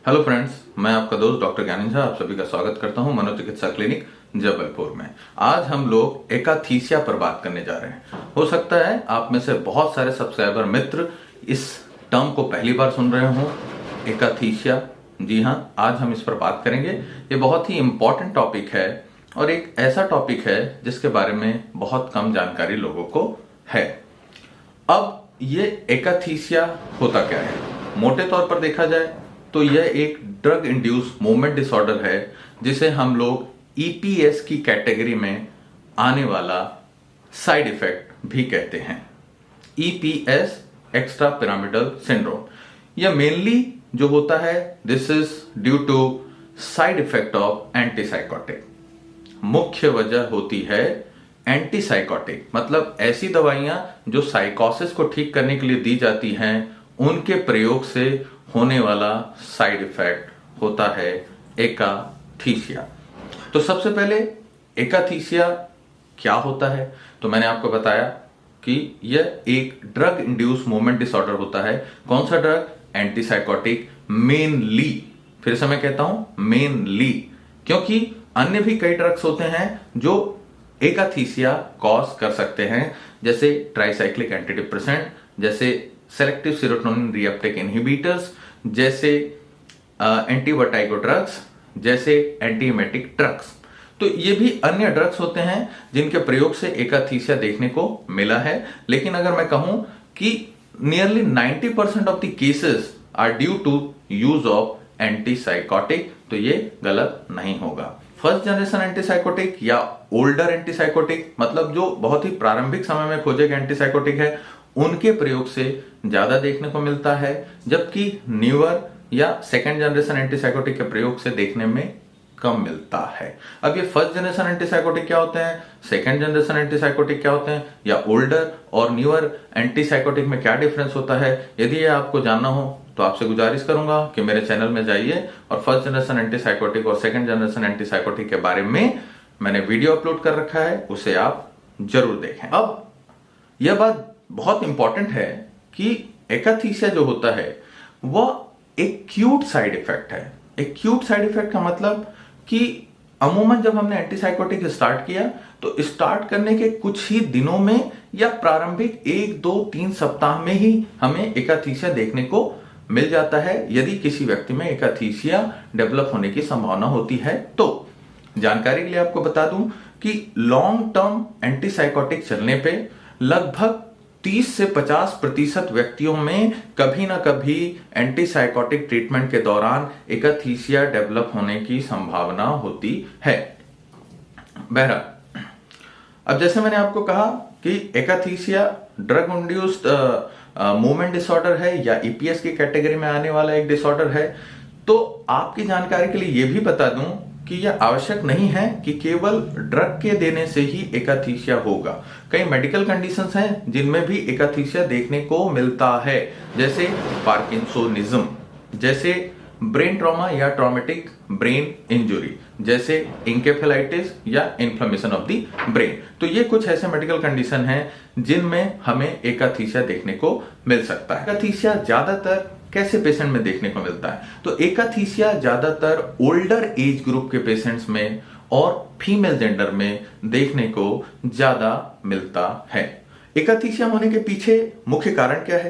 Hello friends, मैं आपका दोस्त डॉक्टर ज्ञानेंद्र झा आप सभी का स्वागत करता हूं मनोचिकित्सा क्लिनिक जबलपुर में। आज हम लोग एकाथीसिया पर बात करने जा रहे हैं। हो सकता है आप में से बहुत सारे सब्सक्राइबर मित्र इस टर्म को पहली बार सुन रहे हो, एकाथीसिया। जी हाँ, आज हम इस पर बात करेंगे। ये बहुत ही इंपॉर्टेंट टॉपिक है और एक ऐसा टॉपिक है जिसके बारे में बहुत कम जानकारी लोगों को है। अब ये एकाथीसिया होता क्या है? मोटे तौर पर देखा जाए तो यह एक ड्रग इंड्यूस मूवमेंट डिसऑर्डर है, जिसे हम लोग ईपीएस की कैटेगरी में आने वाला साइड इफेक्ट भी कहते हैं। EPS, extra pyramidal syndrome. यह मेनली जो होता है, this is due to side effect of antipsychotic. मुख्य वजह होती है एंटीसाइकोटिक, मतलब ऐसी दवाइयां जो साइकोसिस को ठीक करने के लिए दी जाती हैं, उनके प्रयोग से होने वाला साइड इफेक्ट होता है एकाथीसिया। तो सबसे पहले एकाथीसिया क्या होता है? तो मैंने आपको बताया कि यह एक ड्रग इंड्यूस मूवमेंट डिसऑर्डर होता है। कौन सा ड्रग? Antipsychotic mainly. फिर से मैं कहता हूं मेनली, क्योंकि अन्य भी कई ड्रग्स होते हैं जो एकाथीसिया कॉज कर सकते हैं, जैसे ट्राइसाइक्लिक एंटीडिप्रेसेंट, जैसे सेलेक्टिव सेरोटोनिन रीअपटेक इनहिबिटर्स, जैसे एंटीवर्टाइगो ड्रग्स, जैसे एंटीएमेटिक ड्रग्स। तो ये भी अन्य ड्रग्स होते हैं जिनके प्रयोग से एकाथीसिया देखने को मिला है। लेकिन अगर मैं कहूं कि nearly 90% of the cases are due to use of antipsychotic, तो ये गलत नहीं होगा। फर्स्ट जनरेशन एंटीसाइकोटिक या ओल्डर एंटीसाइकोटिक, मतलब जो बहुत ही प्रारंभिक समय में खोजे गए एंटीसाइकोटिक है, उनके प्रयोग से ज्यादा देखने को मिलता है, जबकि न्यूअर या सेकेंड जनरेशन एंटीसाइकोटिक के प्रयोग से देखने में कम मिलता है। अब ये फर्स्ट जनरेशन एंटीसाइकोटिक क्या होते हैं, सेकेंड जनरेशन एंटीसाइकोटिक क्या होते हैं, या ओल्डर और न्यूअर एंटीसाइकोटिक में क्या डिफरेंस होता है, यदि ये आपको जानना हो तो आपसे गुजारिश करूंगा कि मेरे चैनल में जाइए और फर्स्ट जनरेशन एंटीसाइकोटिक और सेकेंड जनरेशन एंटीसाइकोटिक के बारे में मैंने वीडियो अपलोड कर रखा है, उसे आप जरूर देखें। अब यह बात बहुत इंपॉर्टेंट है कि एकाथीसिया जो होता है वह एक एक्यूट साइड इफेक्ट है। एक्यूट साइड इफेक्ट का मतलब कि अमूमन जब हमने एंटीसाइकोटिक स्टार्ट किया तो स्टार्ट करने के कुछ ही दिनों में या प्रारंभिक 1, 2, 3 सप्ताह में ही हमें एकाथीसिया देखने को मिल जाता है, यदि किसी व्यक्ति में एकाथीसिया डेवलप होने की संभावना होती है। तो जानकारी के लिए आपको बता दूं कि लॉन्ग टर्म एंटीसाइकोटिक चलने पे लगभग 30 से 50% व्यक्तियों में कभी ना कभी एंटीसाइकोटिक ट्रीटमेंट के दौरान एकाथीसिया डेवलप होने की संभावना होती है। बहरहाल, अब जैसे मैंने आपको कहा कि एकाथीसिया ड्रग इंड्यूस्ड मूवमेंट डिसऑर्डर है या ईपीएस की कैटेगरी में आने वाला एक डिसऑर्डर है, तो आपकी जानकारी के लिए यह भी बता दूं कि यह आवश्यक नहीं है कि केवल ड्रग के देने से ही एकाथीसिया होगा। कई मेडिकल कंडीशंस हैं जिनमें भी एकाथीसिया देखने को मिलता है, जैसे पार्किंसोनिज्म, जैसे ब्रेन ट्रॉमा या ट्रॉमेटिक ब्रेन इंजुरी, जैसे इंकेफेलाइटिस या इन्फ्लेमेशन ऑफ द ब्रेन। तो ये कुछ ऐसे मेडिकल कंडीशन हैं जिनमें हमें एकाथीसिया देखने को मिल सकता है। एकाथीसिया ज्यादातर कैसे पेशेंट में देखने को मिलता है? तो एकाथीसिया ज्यादातर ओल्डर एज ग्रुप के पेशेंट्स में और फीमेल जेंडर में देखने को ज्यादा मिलता है। एकाथीसिया होने के पीछे मुख्य कारण क्या है?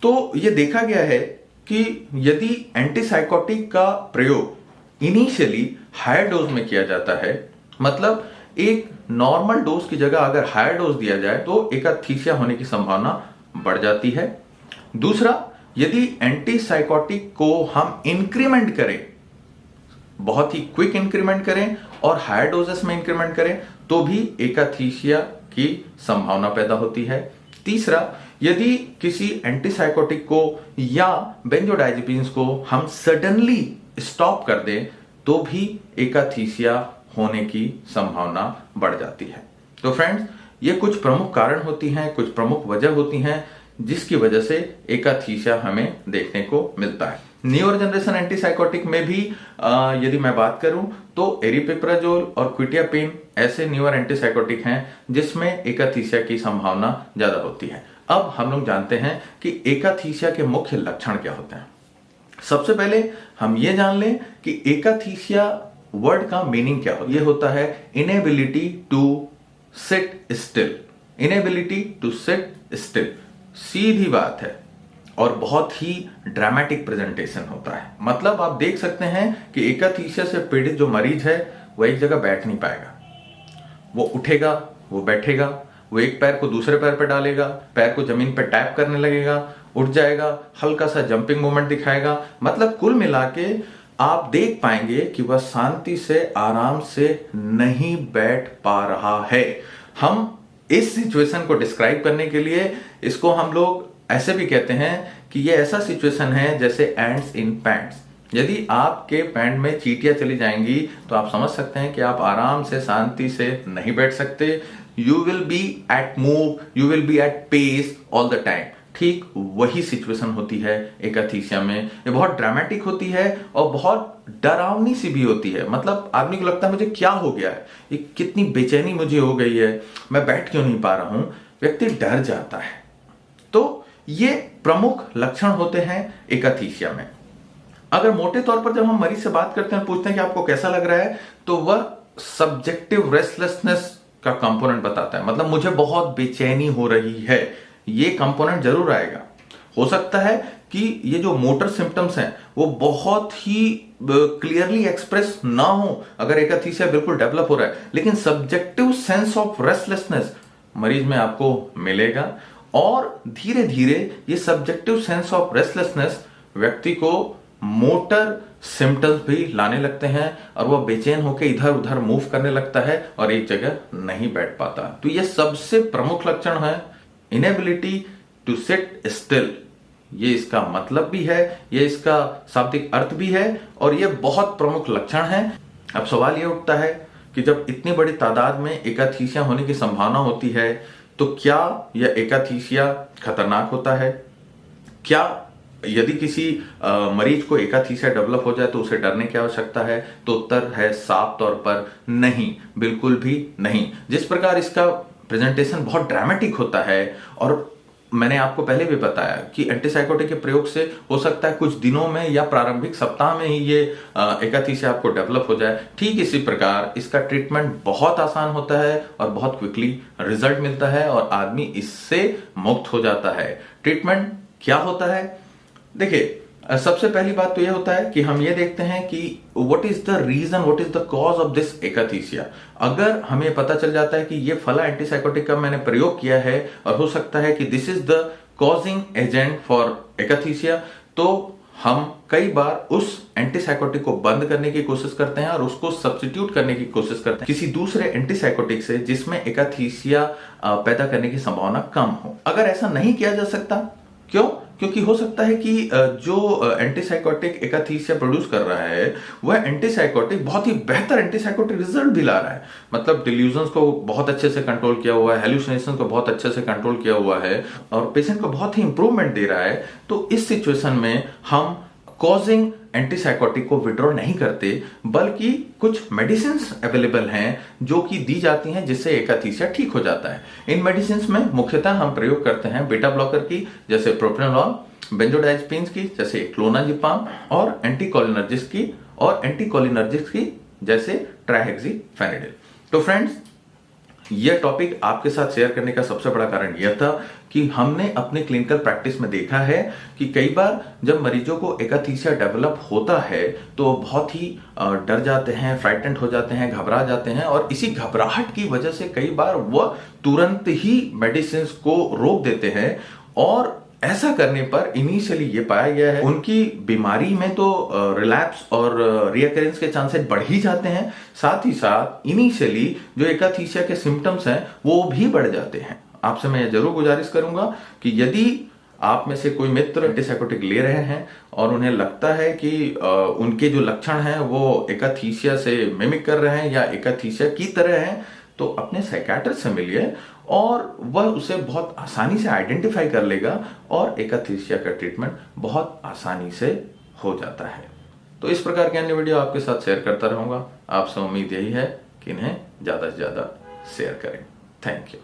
तो यह देखा गया है कि यदि एंटीसाइकोटिक का प्रयोग इनिशियली हायर डोज में किया जाता है, मतलब एक नॉर्मल डोज की जगह अगर हायर डोज दिया जाए तो एकाथीसिया होने की संभावना बढ़ जाती है। दूसरा, यदि एंटीसाइकोटिक को हम इंक्रीमेंट करें, बहुत ही क्विक इंक्रीमेंट करें और हायर डोजेस में इंक्रीमेंट करें, तो भी एकाथीसिया की संभावना पैदा होती है। तीसरा, यदि किसी एंटीसाइकोटिक को या बेंजोडाइजेपिन्स को हम सडनली स्टॉप कर दें, तो भी एकाथीसिया होने की संभावना बढ़ जाती है। तो फ्रेंड्स, ये कुछ प्रमुख कारण होती हैं, कुछ प्रमुख वजह होती हैं जिसकी वजह से एकाथीसिया हमें देखने को मिलता है। न्यूअर जनरेशन एंटीसाइकोटिक में भी यदि मैं बात करूं तो एरिपेप्राजोल और क्विटियापिन ऐसे न्यूअर एंटीसाइकोटिक हैं जिसमें एकाथीसिया की संभावना ज्यादा होती है। अब हम लोग जानते हैं कि एकाथीसिया के मुख्य लक्षण क्या होते हैं। सबसे पहले हम ये जान लें कि एकाथीसिया वर्ड का मीनिंग क्या होता है। ये होता है inability to sit still. Inability to sit still, सीधी बात है और बहुत ही ड्रामेटिक प्रेजेंटेशन होता है। मतलब आप देख सकते हैं कि एकाथीसिया से पीड़ित जो मरीज है वो एक जगह बैठ नहीं पाएगा, वो उठेगा, वो बैठेगा, वो एक पैर को दूसरे पैर पर डालेगा, पैर को जमीन पर टैप करने लगेगा, उठ जाएगा, हल्का सा जंपिंग मूवमेंट दिखाएगा। मतलब कुल मिला के आप देख पाएंगे कि वह शांति से आराम से नहीं बैठ पा रहा है। हम इस सिचुएशन को डिस्क्राइब करने के लिए इसको हम लोग ऐसे भी कहते हैं कि ये ऐसा सिचुएशन है जैसे एंड्स इन पैंट्स। यदि आपके पैंट में चींटियां चली जाएंगी तो आप समझ सकते हैं कि आप आराम से शांति से नहीं बैठ सकते। You will be at move, you will be at pace all the time. ठीक वही सिचुएशन होती है एकाथीसिया में। ये बहुत ड्रामेटिक होती है और बहुत डरावनी सी भी होती है। मतलब आदमी को लगता है मुझे क्या हो गया है, ये कितनी बेचैनी मुझे हो गई है, मैं बैठ क्यों नहीं पा रहा हूं। व्यक्ति डर जाता है। तो ये प्रमुख लक्षण होते हैं एकाथीसिया में। अगर मोटे तौर पर जब हम मरीज से बात करते हैं, पूछते हैं कि आपको कैसा लग रहा है, तो वह सब्जेक्टिव रेस्टलेसनेस का कंपोनेंट बताता है। मतलब मुझे बहुत बेचैनी हो रही है, ये कंपोनेंट जरूर आएगा। हो सकता है कि ये जो मोटर सिम्टम्स हैं वो बहुत ही क्लियरली एक्सप्रेस ना हो अगर एकाथीसिया बिल्कुल डेवलप हो रहा है, लेकिन सब्जेक्टिव सेंस ऑफ रेस्टलेसनेस मरीज में आपको मिलेगा और धीरे धीरे ये सब्जेक्टिव सेंस ऑफ रेस्टलेसनेस व्यक्ति को मोटर सिम्टम्स भी लाने लगते हैं और वह बेचैन होकर इधर उधर मूव करने लगता है और एक जगह नहीं बैठ पाता। तो ये सबसे प्रमुख लक्षण है इनेबिलिटी टू सिट स्टिल। ये इसका मतलब भी है, ये इसका शाब्दिक अर्थ भी है और ये बहुत प्रमुख लक्षण है। अब सवाल ये उठता है कि जब इतनी बड़ी तादाद में एकाथीसिया होने की संभावना होती है तो क्या यह एकाथीसिया खतरनाक होता है? क्या यदि किसी मरीज को एकाथीसिया डेवलप हो जाए तो उसे डरने की आवश्यकता है? तो उत्तर है साफ तौर पर नहीं, बिल्कुल भी नहीं। जिस प्रकार इसका प्रेजेंटेशन बहुत ड्रामेटिक होता है और मैंने आपको पहले भी बताया कि एंटीसाइकोटिक के प्रयोग से हो सकता है कुछ दिनों में या प्रारंभिक सप्ताह में ही ये एकाथीसिया आपको डेवलप हो जाए, ठीक इसी प्रकार इसका ट्रीटमेंट बहुत आसान होता है और बहुत क्विकली रिजल्ट मिलता है और आदमी इससे मुक्त हो जाता है। ट्रीटमेंट क्या होता है? देखिए, सबसे पहली बात तो यह होता है कि हम ये देखते हैं कि what is the reason, what is the cause of this akathisia. अगर हमें पता चल जाता है कि ये फला एंटीसाइकोटिक का मैंने प्रयोग किया है और हो सकता है कि this is the causing agent for akathisia, तो हम कई बार उस एंटीसाइकोटिक को बंद करने की कोशिश करते हैं और उसको सब्स्टिट्यूट करने की कोशिश करते हैं किसी दूसरे एंटीसाइकोटिक से जिसमें एकाथीसिया पैदा करने की संभावना कम हो। अगर ऐसा नहीं किया जा सकता, क्यों? क्योंकि हो सकता है कि जो एंटीसाइकोटिक एकाथीसिया प्रोड्यूस कर रहा है वह एंटीसाइकोटिक बहुत ही बेहतर एंटीसाइकोटिक रिजल्ट भी ला रहा है। मतलब डिल्यूजन्स को बहुत अच्छे से कंट्रोल किया हुआ है, हेलुसिनेशन को बहुत अच्छे से कंट्रोल किया हुआ है और पेशेंट को बहुत ही इंप्रूवमेंट दे रहा है। तो इस सिचुएशन में हम कॉजिंग एंटीसाइकोटिक को विड्रॉ नहीं करते, बल्कि कुछ मेडिसिन अवेलेबल हैं जो कि दी जाती हैं जिससे एकाथीसिया ठीक हो जाता है। इन मेडिसिन में मुख्यतः हम प्रयोग करते हैं बीटा ब्लॉकर की जैसे प्रोप्रेनोलॉल, बेंजोडाइज़ेपिन्स की जैसे क्लोनाजिपाम और एंटीकोलिनर्जिक्स की जैसे ट्राइहेक्सिफेनिडिल। तो फ्रेंड्स, यह टॉपिक आपके साथ शेयर करने का सबसे बड़ा कारण यह था कि हमने अपने क्लिनिकल प्रैक्टिस में देखा है कि कई बार जब मरीजों को एकाथीसिया डेवलप होता है तो बहुत ही डर जाते हैं, फ्राइटेंड हो जाते हैं, घबरा जाते हैं और इसी घबराहट की वजह से कई बार वह तुरंत ही मेडिसिन को रोक देते हैं और ऐसा करने पर इनिशियली ये पाया गया है उनकी बीमारी में तो रिलैप्स और रिकरेंस के चांसेस बढ़ ही जाते हैं, साथ ही साथ इनिशियली जो एकाथीसिया के सिम्टम्स हैं वो भी बढ़ जाते हैं। आपसे मैं जरूर गुजारिश करूंगा कि यदि आप में से कोई मित्र एंटीसाइकोटिक ले रहे हैं और उन्हें लगता है कि उनके जो लक्षण हैं वो एकाथीसिया से मिमिक कर रहे हैं या एकाथीसिया की तरह हैं, तो अपने साइकियाट्रिस्ट से मिलिए और वह उसे बहुत आसानी से आइडेंटिफाई कर लेगा और एकाथीसिया का ट्रीटमेंट बहुत आसानी से हो जाता है। तो इस प्रकार के अन्य वीडियो आपके साथ शेयर करता रहूंगा। आपसे उम्मीद यही है कि इन्हें ज्यादा से ज्यादा शेयर करें। Thank you.